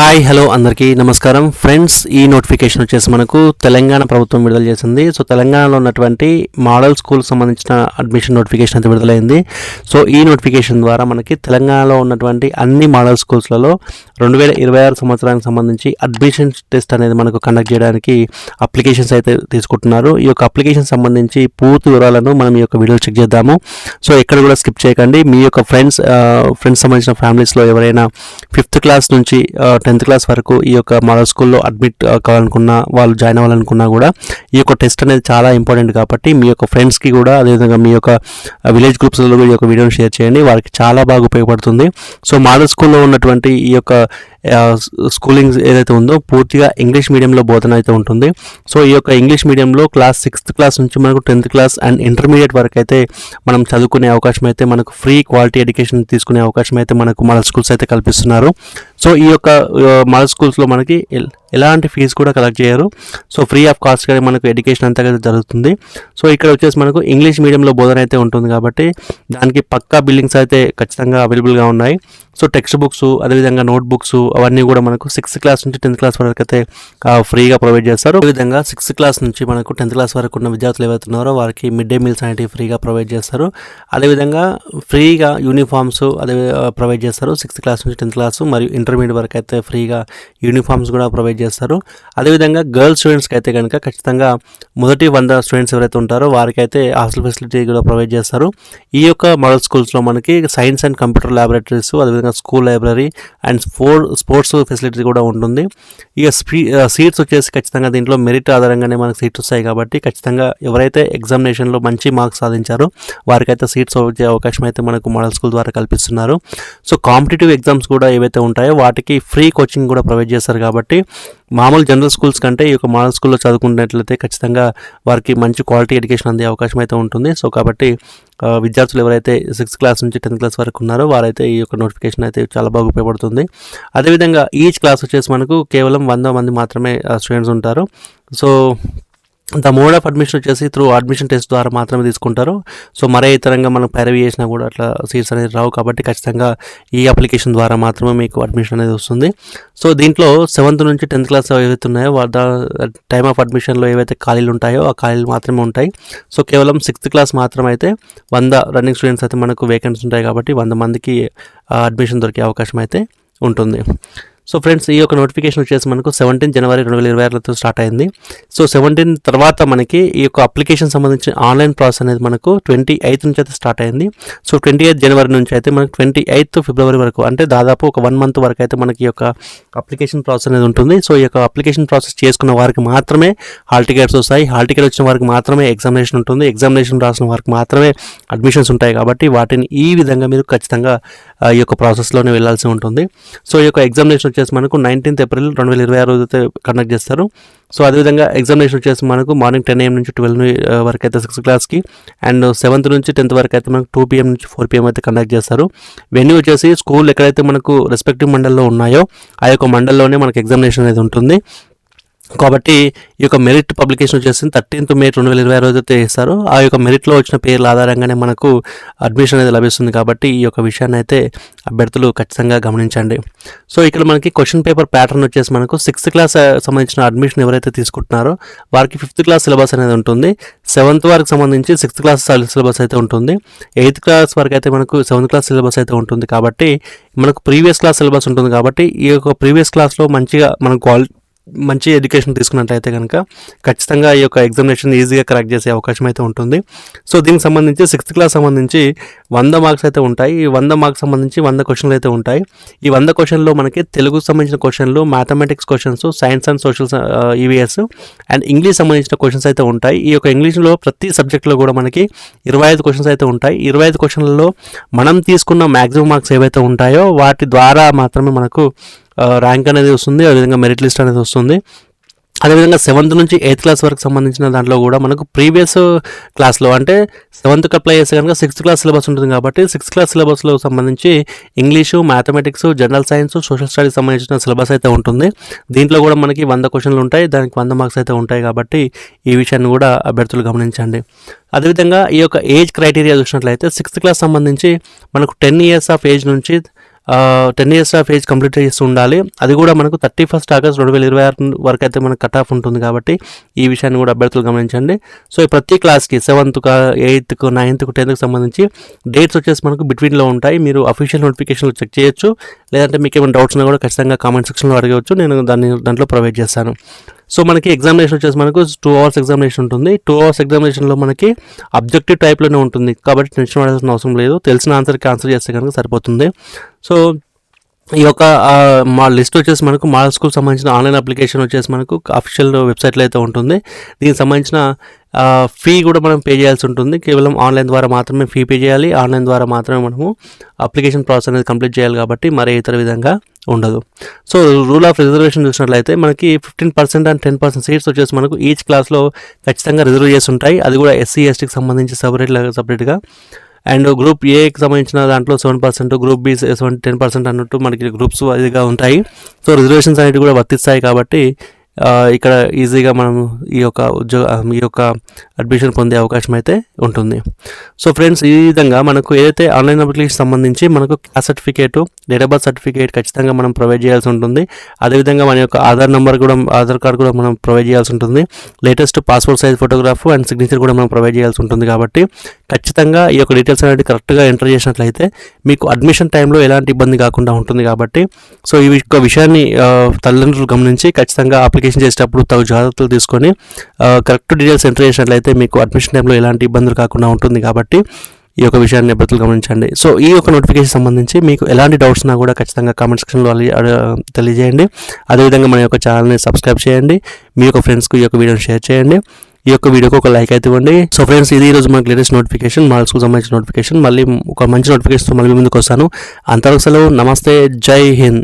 Hi hello అందరికీ నమస్కారం friends. ఈ నోటిఫికేషన్ వచ్చేసి మనకు తెలంగాణ ప్రభుత్వం విడుదల చేసింది. సో తెలంగాణలో ఉన్నటువంటి మోడల్ స్కూల్కి సంబంధించిన అడ్మిషన్ నోటిఫికేషన్ అయితే విడుదలైంది. సో ఈ నోటిఫికేషన్ ద్వారా మనకి తెలంగాణలో ఉన్నటువంటి అన్ని మోడల్ స్కూల్స్లలో 2026 సంవత్సరానికి సంబంధించి అడ్మిషన్ టెస్ట్ అనేది మనకు కండక్ట్ చేయడానికి అప్లికేషన్స్ అయితే తీసుకుంటున్నారు. ఈ యొక్క అప్లికేషన్ సంబంధించి పూర్తి వివరాలను మనం ఈ యొక్క వీడియో చెక్ చేద్దాము. సో ఎక్కడ కూడా స్కిప్ చేయకండి. మీ యొక్క ఫ్రెండ్స్ సంబంధించిన ఫ్యామిలీస్లో ఎవరైనా 5th క్లాస్ నుంచి 10th క్లాస్ వరకు ఈ యొక్క మోడల్ స్కూల్లో అడ్మిట్ కావాలనుకున్నా, వాళ్ళు జాయిన్ అవ్వాలనుకున్నా కూడా ఈ యొక్క టెస్ట్ అనేది చాలా ఇంపార్టెంట్ కాబట్టి మీ యొక్క ఫ్రెండ్స్కి కూడా, అదేవిధంగా మీ యొక్క విలేజ్ గ్రూప్స్లో కూడా ఈ యొక్క వీడియోని షేర్ చేయండి. వారికి చాలా బాగా ఉపయోగపడుతుంది. సో మోడల్ స్కూల్లో ఉన్నటువంటి ఈ యొక్క స్కూలింగ్ ఏదైతే ఉందో పూర్తిగా ఇంగ్లీష్ మీడియంలో బోధన అయితే ఉంటుంది. సో ఈ యొక్క ఇంగ్లీష్ మీడియంలో క్లాస్ 6th క్లాస్ నుంచి మనకు 10th క్లాస్ అండ్ ఇంటర్మీడియట్ వరకు అయితే మనం చదువుకునే అవకాశం అయితే, మనకు ఫ్రీ క్వాలిటీ ఎడ్యుకేషన్ తీసుకునే అవకాశం అయితే మనకు మోడల్ స్కూల్స్ అయితే కల్పిస్తున్నారు. సో ఈ యొక్క మోడల్ స్కూల్స్లో మనకి ఎలాంటి ఫీజు కూడా కలెక్ట్ చేయరు. సో ఫ్రీ ఆఫ్ కాస్ట్ కానీ మనకు ఎడ్యుకేషన్ అంతా జరుగుతుంది. సో ఇక్కడ వచ్చేసి మనకు ఇంగ్లీష్ మీడియంలో బోధన అయితే ఉంటుంది కాబట్టి దానికి పక్కా బిల్డింగ్స్ అయితే ఖచ్చితంగా అవైలబుల్గా ఉన్నాయి. సో టెక్స్ట్ బుక్స్, అదేవిధంగా నోట్ బుక్స్ అవన్నీ కూడా మనకు 6th క్లాస్ నుంచి 10th క్లాస్ వరకు అయితే ఫ్రీగా ప్రొవైడ్ చేస్తారు. అదేవిధంగా 6th క్లాస్ నుంచి మనకు 10th క్లాస్ వరకు ఉన్న విద్యార్థులు ఏవైతే ఉన్నారో వారికి మిడ్ డే మీల్స్ అనేవి ఫ్రీగా ప్రొవైడ్ చేస్తారు. అదేవిధంగా ఫ్రీగా యూనిఫామ్స్ అదే ప్రొవైడ్ చేస్తారు. 6th క్లాస్ నుంచి 10th క్లాస్ మరియు ఇంటర్మీడియట్ వరకు అయితే ఫ్రీగా యూనిఫామ్స్ కూడా ప్రొవైడ్ చేస్తారు. అదేవిధంగా గర్ల్స్ స్టూడెంట్స్కి అయితే కనుక ఖచ్చితంగా మొదటి 100 స్టూడెంట్స్ ఎవరైతే ఉంటారో వారికైతే హాస్టల్ ఫెసిలిటీ కూడా ప్రొవైడ్ చేస్తారు. ఈ యొక్క మోడల్ స్కూల్స్లో మనకి సైన్స్ అండ్ కంప్యూటర్ ల్యాబొరేటరీస్, అదేవిధంగా school library and sports facility కూడా ఉంటుంది. ఇక సీట్స్ వచ్చేసి ఖచ్చితంగా దీంట్లో మెరిట్ ఆధారంగానే మనకు సీట్స్ వస్తాయి కాబట్టి ఖచ్చితంగా ఎవరైతే ఎగ్జామినేషన్లో మంచి మార్క్స్ సాధించారో వారికైతే సీట్స్ వచ్చే అవకాశం అయితే మనకు మోడల్ స్కూల్ ద్వారా కల్పిస్తున్నారు. సో కాంపిటేటివ్ ఎగ్జామ్స్ కూడా ఏవైతే ఉంటాయో వాటికి ఫ్రీ కోచింగ్ కూడా ప్రొవైడ్ చేస్తారు కాబట్టి మామూలు జనరల్ స్కూల్స్ కంటే ఈ యొక్క మోడల్ స్కూల్లో చదువుకున్నట్లయితే ఖచ్చితంగా వారికి మంచి క్వాలిటీ ఎడ్యుకేషన్ అందే అవకాశం అయితే ఉంటుంది. సో కాబట్టి విద్యార్థులు ఎవరైతే 6th క్లాస్ నుంచి 10th క్లాస్ వరకు ఉన్నారో వారైతే ఈ యొక్క నోటిఫికేషన్ అయితే చాలా బాగా ఉపయోగపడుతుంది. అదేవిధంగా ఈచ్ క్లాస్ వచ్చేసి మనకు కేవలం 100 మంది మాత్రమే స్టూడెంట్స్ ఉంటారు. So the mode of admission వచ్చేసి త్రూ అడ్మిషన్ టెస్ట్ ద్వారా మాత్రమే తీసుకుంటారు. సో మరే ఇతరంగా మనం పైరవీ చేసినా కూడా అట్లా సీట్స్ అనేది రావు కాబట్టి ఖచ్చితంగా ఈ అప్లికేషన్ ద్వారా మాత్రమే మీకు అడ్మిషన్ అనేది వస్తుంది. సో దీంట్లో 7th నుంచి 10th క్లాస్ ఏవైతే ఉన్నాయో టైమ్ ఆఫ్ అడ్మిషన్లో ఏవైతే ఖాళీలు ఉంటాయో ఆ ఖాళీలు మాత్రమే ఉంటాయి. సో కేవలం 6th క్లాస్ మాత్రమే అయితే 100 రన్నింగ్ స్టూడెంట్స్ అయితే మనకు వేకెన్సీ ఉంటాయి కాబట్టి 100 మందికి అడ్మిషన్ దొరికే అవకాశం అయితే ఉంటుంది. సో ఫ్రెండ్స్, ఈ యొక్క నోటిఫికేషన్ వచ్చేసి మనకు 17 జనవరి 2026 స్టార్ట్ అయింది. సో 17 తర్వాత మనకి ఈ యొక్క అప్లికేషన్ సంబంధించిన ఆన్లైన్ ప్రాసెస్ అనేది మనకు 28 నుంచి అయితే స్టార్ట్ అయింది. సో 28 జనవరి నుంచి అయితే మనకు 28 ఫిబ్రవరి వరకు, అంటే దాదాపు ఒక 1 మంత్ వరకు అయితే మనకి ఈ యొక్క అప్లికేషన్ ప్రాసెస్ అనేది ఉంటుంది. సో ఈ యొక్క అప్లికేషన్ ప్రాసెస్ చేసుకున్న వారికి మాత్రమే హాల్ టికెట్స్ వస్తాయి. హాల్ టికెట్ వచ్చిన వారికి మాత్రమే ఎగ్జామినేషన్ ఉంటుంది. ఎగ్జామినేషన్ రాసిన వారికి మాత్రమే అడ్మిషన్స్ ఉంటాయి కాబట్టి వాటిని ఈ విధంగా మీరు ఖచ్చితంగా ఈ యొక్క ప్రాసెస్లోనే వెళ్ళాల్సి ఉంటుంది. సో ఈ యొక్క ఎగ్జామినేషన్ వచ్చేసి మనకు 19th ఏప్రిల్ 2026 అయితే కండక్ట్ చేస్తారు. సో అదేవిధంగా ఎగ్జామినేషన్ వచ్చేసి మనకు మార్నింగ్ 10 AM నుంచి 12 వరకు అయితే 6th క్లాస్కి, అండ్ 7th నుంచి 10th వరకు అయితే మనకు 2 PM నుంచి 4 PM అయితే కండక్ట్ చేస్తారు. వెన్యూ వచ్చేసి స్కూల్ ఎక్కడైతే మనకు రెస్పెక్టివ్ మండల్లో ఉన్నాయో ఆ యొక్క మండల్లోనే మనకు ఎగ్జామినేషన్ అనేది ఉంటుంది. కాబట్టి ఈ యొక్క మెరిట్ పబ్లికేషన్ వచ్చేసి 13th మే 2026 అయితే చేస్తారు. ఆ యొక్క మెరిట్లో వచ్చిన పేర్ల ఆధారంగానే మనకు అడ్మిషన్ అనేది లభిస్తుంది కాబట్టి ఈ యొక్క విషయాన్ని అయితే అభ్యర్థులు ఖచ్చితంగా గమనించండి. సో ఇక్కడ మనకి క్వశ్చన్ పేపర్ ప్యాటర్న్ వచ్చేసి మనకు 6th క్లాస్ సంబంధించిన అడ్మిషన్ ఎవరైతే తీసుకుంటున్నారో వారికి 5th క్లాస్ సిలబస్ అనేది ఉంటుంది. 7th వరకు సంబంధించి 6th క్లాస్ సిలబస్ అయితే ఉంటుంది. 8th క్లాస్ వరకు అయితే మనకు 7th క్లాస్ సిలబస్ అయితే ఉంటుంది కాబట్టి మనకు ప్రీవియస్ క్లాస్ సిలబస్ ఉంటుంది కాబట్టి ఈ యొక్క ప్రీవియస్ క్లాస్లో మంచిగా మనకు మంచి ఎడ్యుకేషన్ తీసుకున్నట్టయితే కనుక ఖచ్చితంగా ఈ యొక్క ఎగ్జామినేషన్ ఈజీగా కరెక్ట్ చేసే అవకాశం అయితే ఉంటుంది. సో దీనికి సంబంధించి 6th క్లాస్ సంబంధించి 100 మార్క్స్ అయితే ఉంటాయి. ఈ 100 మార్క్స్ సంబంధించి 100 క్వశ్చన్లు అయితే ఉంటాయి. ఈ 100 క్వశ్చన్లో మనకి తెలుగుకు సంబంధించిన క్వశ్చన్లు, mathematics questions, science and social EVS and English సంబంధించిన క్వశ్చన్స్ అయితే ఉంటాయి. ఈ యొక్క ఇంగ్లీష్లో ప్రతి సబ్జెక్ట్లో కూడా మనకి 25 క్వశ్చన్స్ అయితే ఉంటాయి. 25 క్వశ్చన్లలో మనం తీసుకున్న మ్యాక్సిమం మార్క్స్ ఏవైతే ఉంటాయో వాటి ద్వారా మాత్రమే మనకు ర్యాంక్ అనేది వస్తుంది, అదేవిధంగా మెరిట్ లిస్ట్ అనేది వస్తుంది. అదేవిధంగా 7th నుంచి 8th క్లాస్ వరకు సంబంధించిన దాంట్లో కూడా మనకు ప్రీవియస్ క్లాస్లో, అంటే 7th అప్లై చేస్తే కనుక 6th క్లాస్ సిలబస్ ఉంటుంది కాబట్టి 6th క్లాస్ సిలబస్లో సంబంధించి English, mathematics, general science, social studies సంబంధించిన సిలబస్ అయితే ఉంటుంది. దీంట్లో కూడా మనకి 100 క్వశ్చన్లు ఉంటాయి, దానికి 100 మార్క్స్ అయితే ఉంటాయి కాబట్టి ఈ విషయాన్ని కూడా అభ్యర్థులు గమనించండి. అదేవిధంగా ఈ యొక్క ఏజ్ క్రైటీరియా చూసినట్లయితే 6th క్లాస్ సంబంధించి మనకు 10 years ఆఫ్ ఏజ్ నుంచి 10 ఇయర్స్ ఆఫ్ ఏజ్ కంప్లీట్ చేసి ఉండాలి. అది కూడా మనకు 31 ఆగస్ట్ 2026 వరకు అయితే మనకు కట్ ఆఫ్ ఉంటుంది కాబట్టి ఈ విషయాన్ని కూడా అభ్యర్థులు గమనించండి. సో ఈ ప్రతి క్లాస్కి 7th, 8th, 9th, 10th సంబంధించి డేట్స్ వచ్చేసి మనకు బిట్వీన్లో ఉంటాయి. మీరు అఫీషియల్ నోటిఫికేషన్లో చెక్ చేయొచ్చు. లేదంటే మీకు ఏమైనా డౌట్స్ ఉన్నా కూడా ఖచ్చితంగా కామెంట్ సెక్షన్లో అడగవచ్చు. నేను దాంట్లో ప్రొవైడ్ చేస్తాను. సో మనకి ఎగ్జామినేషన్ వచ్చేసి మనకు 2 hours ఎగ్జామినేషన్ ఉంటుంది. 2 hours ఎగ్జామినేషన్లో మనకి అబ్జెక్టివ్ టైప్లోనే ఉంటుంది కాబట్టి టెన్షన్ పడాల్సిన అవసరం లేదు. తెలిసిన ఆన్సర్కి ఆన్సర్ చేస్తే కనుక సరిపోతుంది. సో ఈ యొక్క మా లిస్ట్ వచ్చేసి మనకు మోడల్ స్కూల్ సంబంధించిన ఆన్లైన్ అప్లికేషన్ వచ్చేసి మనకు అఫీషియల్ వెబ్సైట్లో అయితే ఉంటుంది. దీనికి సంబంధించిన ఫీ కూడా మనం పే చేయాల్సి ఉంటుంది. కేవలం ఆన్లైన్ ద్వారా మాత్రమే ఫీ పే చేయాలి. ఆన్లైన్ ద్వారా మాత్రమే మనము అప్లికేషన్ ప్రాసెస్ అనేది కంప్లీట్ చేయాలి కాబట్టి మరే ఇతర విధంగా ఉండదు. సో రూల్ ఆఫ్ రిజర్వేషన్ చూసినట్లయితే మనకి 15% అండ్ 10% సీట్స్ వచ్చేసి మనకు ఈచ్ క్లాస్లో ఖచ్చితంగా రిజర్వ్ చేసి ఉంటాయి. అది కూడా ఎస్సీ ఎస్టీకి సంబంధించి సపరేట్గా. అండ్ గ్రూప్ ఏకి సంబంధించిన దాంట్లో 7%, గ్రూప్ బి 10% అన్నట్టు మనకి గ్రూప్స్ అదిగా ఉంటాయి. సో రిజర్వేషన్స్ అనేవి కూడా వర్తిస్తాయి కాబట్టి ఇక్కడ ఈజీగా మనం ఈ యొక్క అడ్మిషన్ పొందే అవకాశం అయితే ఉంటుంది. సో ఫ్రెండ్స్, ఈ విధంగా మనకు ఏదైతే ఆన్లైన్ అప్లికేషన్ సంబంధించి మనకు caste certificate, date of birth certificate ఖచ్చితంగా మనం ప్రొవైడ్ చేయాల్సి ఉంటుంది. అదేవిధంగా మన యొక్క ఆధార్ కార్డ్ కూడా మనం ప్రొవైడ్ చేయాల్సి ఉంటుంది. Latest passport size photograph and signature కూడా మనం ప్రొవైడ్ చేయాల్సి ఉంటుంది. కాబట్టి ఖచ్చితంగా ఈ యొక్క డీటెయిల్స్ అనేది కరెక్ట్గా ఎంటర్ చేసినట్లయితే మీకు అడ్మిషన్ టైంలో ఎలాంటి ఇబ్బంది కాకుండా ఉంటుంది. కాబట్టి సో ఈ విషయాన్ని తల్లిదండ్రులు గమనించి ఖచ్చితంగా అప్లికేషన్ చేసేటప్పుడు తగు జాగ్రత్తలు తీసుకొని కరెక్ట్ డీటెయిల్స్ ఎంటర్ చేసినట్లయితే మీకు అడ్మిషన్ టైంలో ఎలాంటి ఇబ్బందులు కాకుండా ఉంటుంది. కాబట్టి ఈ యొక్క విషయాన్ని అభ్యర్థులు గమనించండి. సో ఈ యొక్క నోటిఫికేషన్ సంబంధించి మీకు ఎలాంటి డౌట్స్ ఉన్నా కూడా ఖచ్చితంగా కామెంట్ సెక్షన్లో తెలియజేయండి. అదేవిధంగా మన యొక్క ఛానల్ని సబ్స్క్రైబ్ చేయండి. మీ యొక్క ఫ్రెండ్స్కి ఈ యొక్క వీడియోని షేర్ చేయండి. ఈ యొక్క వీడియోకి ఒక లైక్ అయితే ఇవ్వండి. సో ఫ్రెండ్స్, ఇది ఈరోజు మనకు లేటెస్ట్ నోటిఫికేషన్, మోడల్ స్కూల్ సంబంధించిన నోటిఫికేషన్. మళ్ళీ ఒక మంచి నోటిఫికేషన్తో మళ్ళీ ముందుకు వస్తాను. అంతవరకు సెలవు. నమస్తే, జై హింద్.